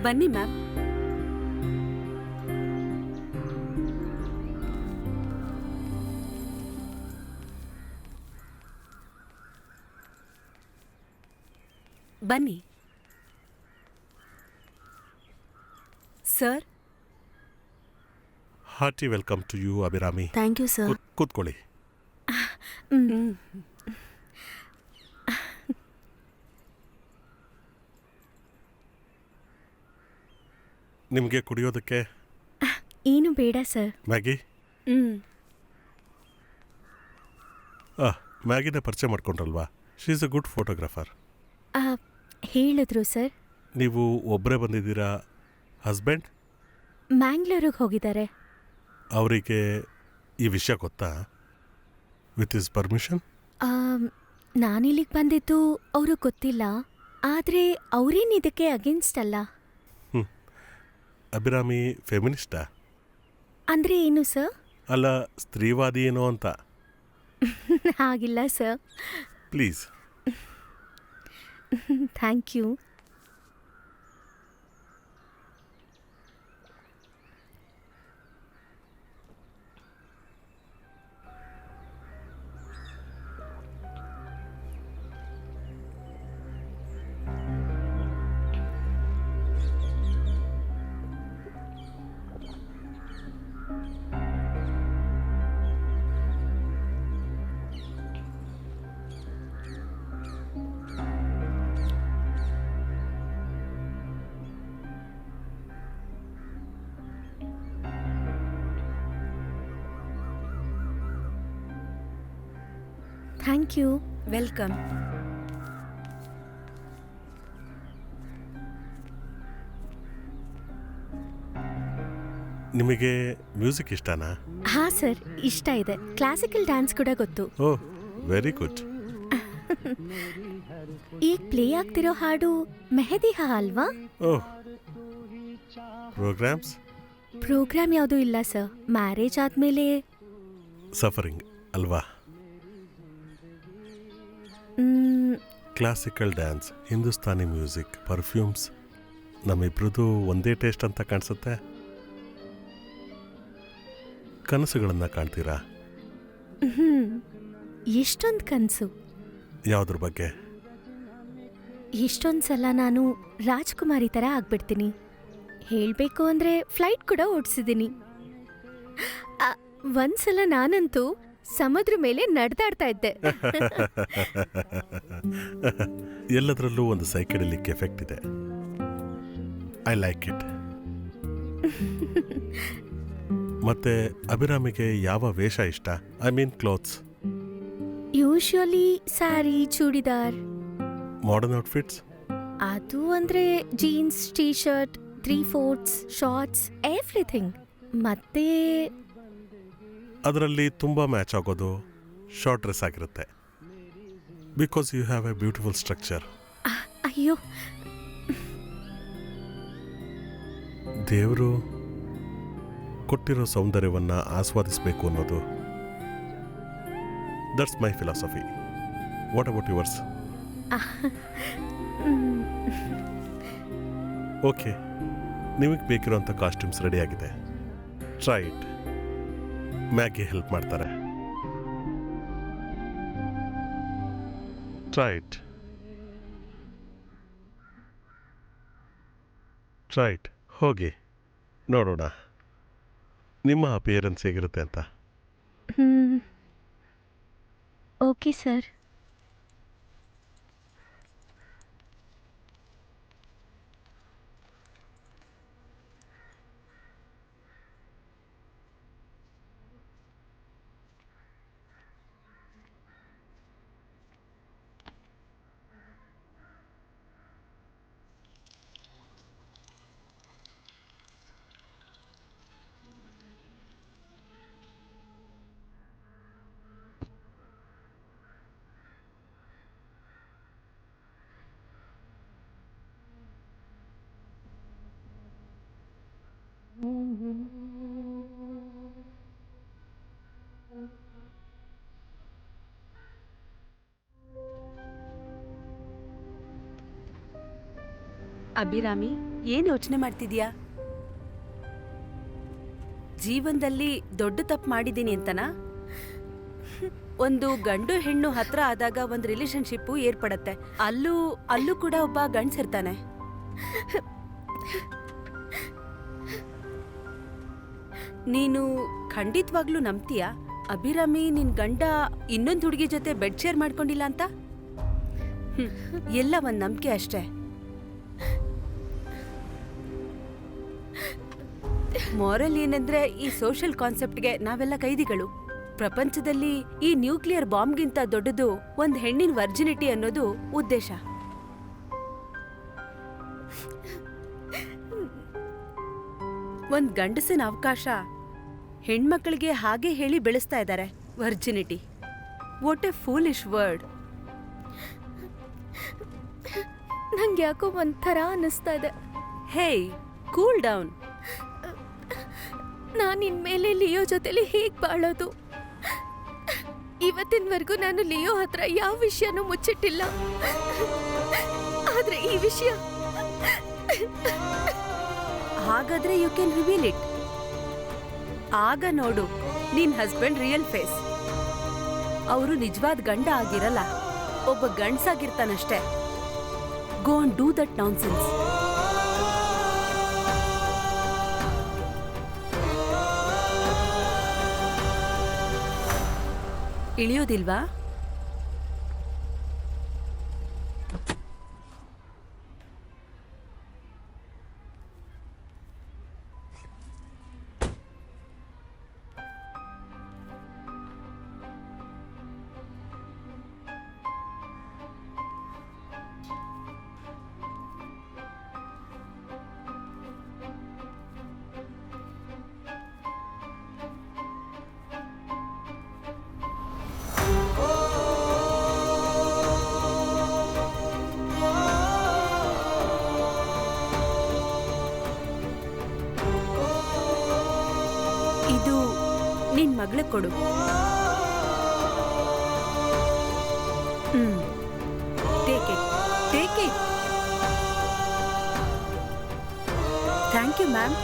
ಬನ್ನಿ ಮ್ಯಾಮ್. ಬನ್ನಿ sir. Hearty welcome to you Abhirami. Thank you sir. ಕೂತ್ಕೊಳ್ಳಿ. ನಿಮಗೆ ಕುಡಿಯೋದಕ್ಕೆ ಏನು ಬೇಡ ಸರ್. ಮ್ಯಾಗಿ? ಮ್ಯಾಗಿನ ಪರಿಚಯ ಮಾಡ್ಕೊಂಡ್ರಲ್ವಾ? She is a good photographer. ಹೇಳಿದ್ರು ಸರ್. ನೀವು ಒಬ್ಬರೇ ಬಂದಿದ್ದೀರಾ? ಹಸ್ಬೆಂಡ್ ಮ್ಯಾಂಗ್ಳೂರಿಗೆ ಹೋಗಿದ್ದಾರೆ. ಅವರಿಗೆ ಈ ವಿಷಯ ಗೊತ್ತಾ? With is permission? ನಾನಿಲ್ಲಿಗೆ ಬಂದಿದ್ದು ಅವರು ಗೊತ್ತಿಲ್ಲ. ಆದರೆ ಅವರೇನು ಇದಕ್ಕೆ ಅಗೇನ್ಸ್ಟ್ ಅಲ್ಲ. ಅಭಿರಾಮಿ ಫೆಮಿನಿಸ್ಟಾ? ಅಂದರೆ ಏನು ಸರ್? ಅಲ್ಲ, ಸ್ತ್ರೀವಾದಿ ಏನೋ ಅಂತ. ಹಾಗಿಲ್ಲ sir. Please. Thank you. Thank you. Welcome. ನಿಮಗೆ ಮ್ಯೂಸಿಕ್ ಇಷ್ಟನಾ? ಹಾಂ ಸರ್, ಇಷ್ಟ ಇದೆ. ಕ್ಲಾಸಿಕಲ್ ಡ್ಯಾನ್ಸ್ ಕೂಡ ಗೊತ್ತು. Oh, very good. ಈಗ ಪ್ಲೇ ಆಗ್ತಿರೋ ಹಾಡು ಮೆಹದಿ ಹಾ ಅಲ್ವಾ? ಓಹ್, ಪ್ರೋಗ್ರಾಮ್ ಯಾವುದೂ ಇಲ್ಲ ಸರ್. ಮ್ಯಾರೇಜ್ ಆದಮೇಲೆ ಸಫರಿಂಗ್ ಅಲ್ವಾ? Classical dance, Hindustani music, perfumes, ನಮ್ಮಿಬ್ರದ್ದು ಒಂದೇ ಟೇಸ್ಟ್ ಅಂತ ಕಾಣಿಸುತ್ತೆ. ಕನಸುಗಳನ್ನು ಕಾಣ್ತೀರಾ? ಎಷ್ಟೊಂದು ಕನಸು. ಯಾವುದ್ರ ಬಗ್ಗೆ? ಎಷ್ಟೊಂದು ಸಲ ನಾನು ರಾಜ್ಕುಮಾರಿ ಥರ ಆಗ್ಬಿಡ್ತೀನಿ. ಹೇಳಬೇಕು ಅಂದರೆ ಫ್ಲೈಟ್ ಕೂಡ ಓಡಿಸಿದ್ದೀನಿ. ಒಂದ್ಸಲ ನಾನಂತೂ ಸಮುದ್ರ ಮೇಲೆ ನಡೆದಾಡ್ತಾ ಇದ್ದೆ. ಎಲ್ಲದರಲ್ಲೂ ಒಂದು ಸೈಕೆಡೆಲಿಕ್ ಎಫೆಕ್ಟ್ ಇದೆ. I like it. ಮತ್ತೆ ಅಭಿರಾಮಿಗೆ ಯಾವ ವೇಷ ಇಷ್ಟ? I mean clothes. Usually sari, churidar. Modern outfits? ಅದು ಅಂದರೆ jeans, T shirt, 3/4 shorts, everything. ಮತ್ತೆ ಅದರಲ್ಲಿ ತುಂಬ ಮ್ಯಾಚ್ ಆಗೋದು ಶಾರ್ಟ್ ಡ್ರೆಸ್ ಆಗಿರುತ್ತೆ. Because you have a beautiful structure. ಅಯ್ಯೋ, ದೇವರು ಕೊಟ್ಟಿರೋ ಸೌಂದರ್ಯವನ್ನು ಆಸ್ವಾದಿಸಬೇಕು ಅನ್ನೋದು, that's my philosophy. What about yours? Okay, ನಿಮಗೆ ಬೇಕಿರೋಂಥ ಕಾಸ್ಟ್ಯೂಮ್ಸ್ ರೆಡಿ ಆಗಿದೆ. Try it. ಮ್ಯಾಗಿ ಹೆಲ್ಪ್ ಮಾಡ್ತಾರೆ. Try it. ಹೋಗಿ ನೋಡೋಣ ನಿಮ್ಮ ಅಪಿಯರೆನ್ಸ್ ಹೇಗಿರುತ್ತೆ ಅಂತ. Okay sir. ಅಭಿರಾಮಿ, ಏನ್ ಯೋಚನೆ ಮಾಡ್ತಿದ್ಯಾ? ಜೀವನದಲ್ಲಿ ದೊಡ್ಡ ತಪ್ಪು ಮಾಡಿದ್ದೀನಿ ಅಂತನಾ? ಒಂದು ಗಂಡು ಹೆಣ್ಣು ಹತ್ರ ಆದಾಗ ಒಂದು ರಿಲೇಶನ್ಶಿಪ್ಪು ಏರ್ಪಡತ್ತೆ. ಅಲ್ಲೂ ಕೂಡ ಒಬ್ಬ ಗಂಡ್ಸಿರ್ತಾನೆ. ನೀನು ಖಂಡಿತವಾಗ್ಲೂ ನಂಬ್ತೀಯಾ ಅಭಿರಾಮಿ ನಿನ್ ಗಂಡ ಇನ್ನೊಂದು ಹುಡುಗಿ ಜೊತೆ ಬೆಡ್ ಶೇರ್ ಮಾಡ್ಕೊಂಡಿಲ್ಲ ಅಂತ? ಎಲ್ಲ ಒಂದ್ ನಂಬಿಕೆ ಅಷ್ಟೇ. ಮಾರಲ್ ಏನಂದ್ರೆ ಈ ಸೋಷಿಯಲ್ ಕಾನ್ಸೆಪ್ಟ್ಗೆ ನಾವೆಲ್ಲ ಕೈದಿಗಳು. ಪ್ರಪಂಚದಲ್ಲಿ ಈ ನ್ಯೂಕ್ಲಿಯರ್ ಬಾಂಬ್ಗಿಂತ ದೊಡ್ಡದು ಒಂದ್ ಹೆಣ್ಣಿನ ವರ್ಜಿನಿಟಿ ಅನ್ನೋದು ಉದ್ದೇಶ. ಒಂದ್ ಗಂಡಸಿನ ಅವಕಾಶ ಹೆಣ್ಮಕ್ಳಿಗೆ ಹಾಗೆ ಹೇಳಿ ಬೆಳೆಸ್ತಾ ಇದ್ದಾರೆ, virginity. What A foolish word. ನಂಗೆ ಯಾಕೋ ಒಂಥರ ಅನ್ನಿಸ್ತಾ ಇದೆ. ಹೇಯ್, ಕೂಲ್ ಡೌನ್. ನಾನು ಇನ್ಮೇಲೆ ಲಿಯೋ ಜೊತೆಲಿ ಹೇಗ್ ಬಾಳೋದು? ಇವತ್ತಿನವರೆಗೂ ನಾನು ಲಿಯೋ ಹತ್ರ ಯಾವ ವಿಷಯನೂ ಮುಚ್ಚಿಟ್ಟಿಲ್ಲ. ಆದ್ರೆ ಈ ವಿಷಯ, ಹಾಗಾದ್ರೆ ಯು ಕ್ಯಾನ್ ರಿವೀಲ್ ಇಟ್. ಆಗ ನೋಡು ನಿನ್ ಹಸ್ಬೆಂಡ್ ರಿಯಲ್ ಫೇಸ್. ಅವರು ನಿಜವಾದ ಗಂಡ ಆಗಿರಲ್ಲ, ಒಬ್ಬ ಗಂಡ್ಸಾಗಿರ್ತಾನಷ್ಟೇ. Go and do that nonsense. ಇಳಿಯೋದಿಲ್ವಾ? ಇದು ನಿನ್ ಮಗಳಿಗೆ ಕೊಡು. Take it, take it. Thank you ma'am.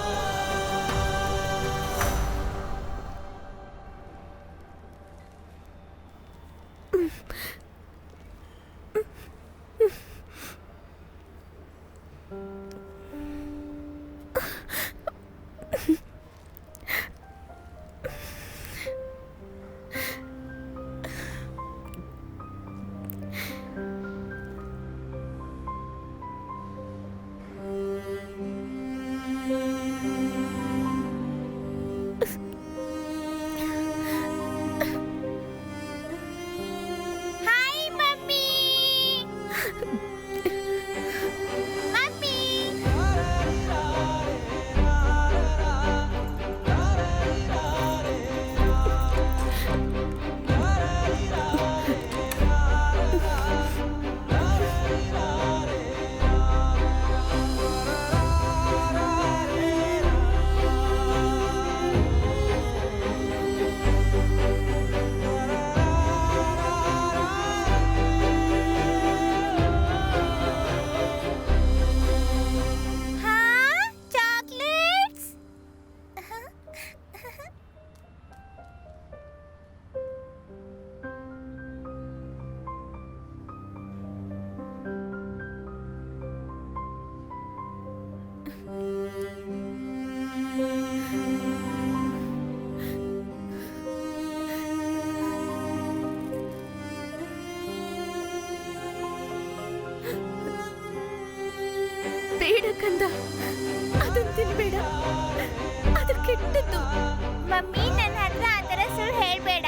ಬೇಡ ಕಂದ, ಅದನ್ನ ತಿನ್ಬೇಡ, ಅದು ಕೆಟ್ಟದ್ದು. ಮಮ್ಮಿ, ನನ್ನ ಹತ್ರ ಆ ಥರ ಸುಳ್ಳು ಹೇಳ್ಬೇಡ.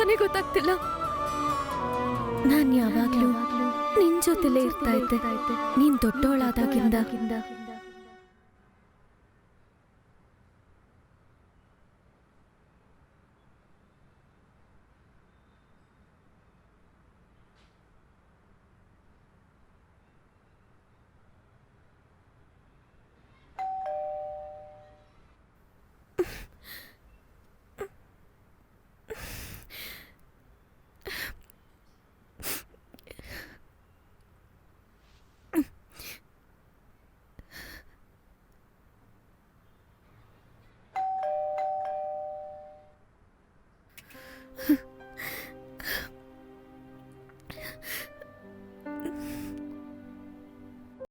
ಅಂತಾನೆ ಗೊತ್ತಾಗ್ತಿಲ್ಲ. ನಾನ್ ಯಾವಾಗ್ಲೂ ನಿನ್ ಜೊತೆಲೇ ಇರ್ತಾ ಇದ್ದೆ. ನೀನ್ ದೊಡ್ಡೋಳಾದಾಗಿಂದ